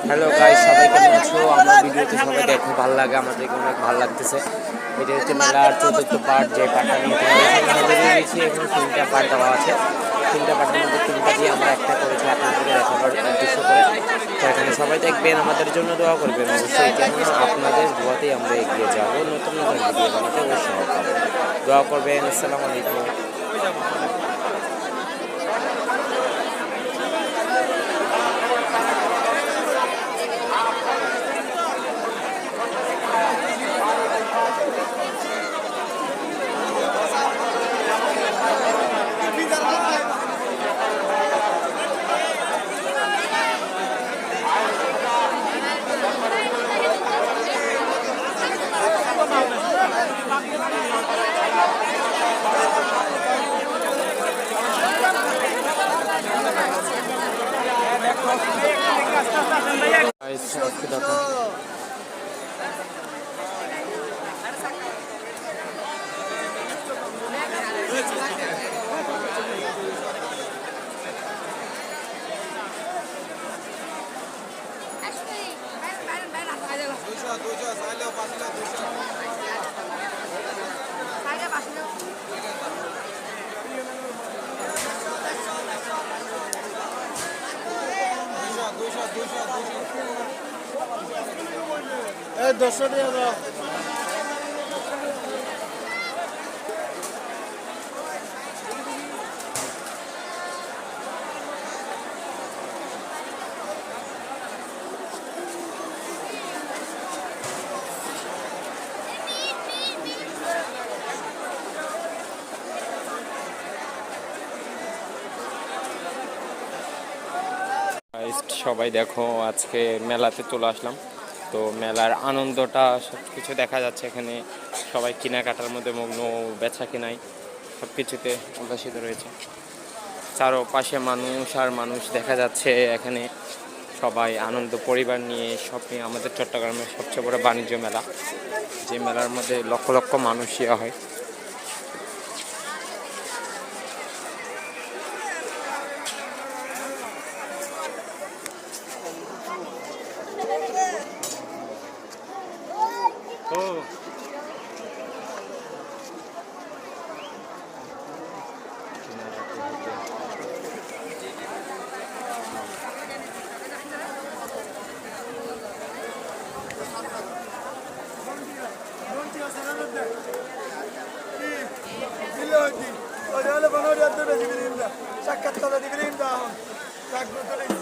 Hello guys, সবাই কেমন আছো? আমার ভিডিওতে সবাই দেখো, ভালো লাগে, আমাদেরকে অনেক ভালো লাগতেছে। এটা হচ্ছে মেলার চতুর্থ পার্ট, যে পার্টটা নিয়ে তোমাদের দিয়েছি। এখানে 3টা পার্ট দেওয়া আছে। 3টা পার্টের মধ্যে 3টা দিয়ে আমরা একটা করেছি আপনাদেরকে দেখাবার উদ্দেশ্য করে। তো এখানে সবাই দেখবেন, আমাদের জন্য দোয়া করবেন অবশ্যই, কেননা আপনাদের দোয়াতেই আমরা এগিয়ে যাবো, নতুন নতুন ভিডিও বানাতে অবশ্যই পাবো। দোয়া করবেন। আসসালামু আলাইকুম। আজকে দেখো সবাই দেখো, আজকে মেলাতে চলে আসলাম। তো মেলার আনন্দটা সব কিছু দেখা যাচ্ছে এখানে। সবাই কেনাকাটার মধ্যে মগ্ন, বেচা কেনাই সব কিছুতে উল্লাসিত রয়েছে। চারপাশে মানুষ আর মানুষ দেখা যাচ্ছে এখানে। সবাই আনন্দ পরিবার নিয়ে শপিং। আমাদের চট্টগ্রামের সবচেয়ে বড় বাণিজ্য মেলা, যে মেলার মধ্যে লক্ষ লক্ষ মানুষ ইয়া হয়। Olha, olha, para nós já toda a dividida. Já que toda a dividida, já que toda a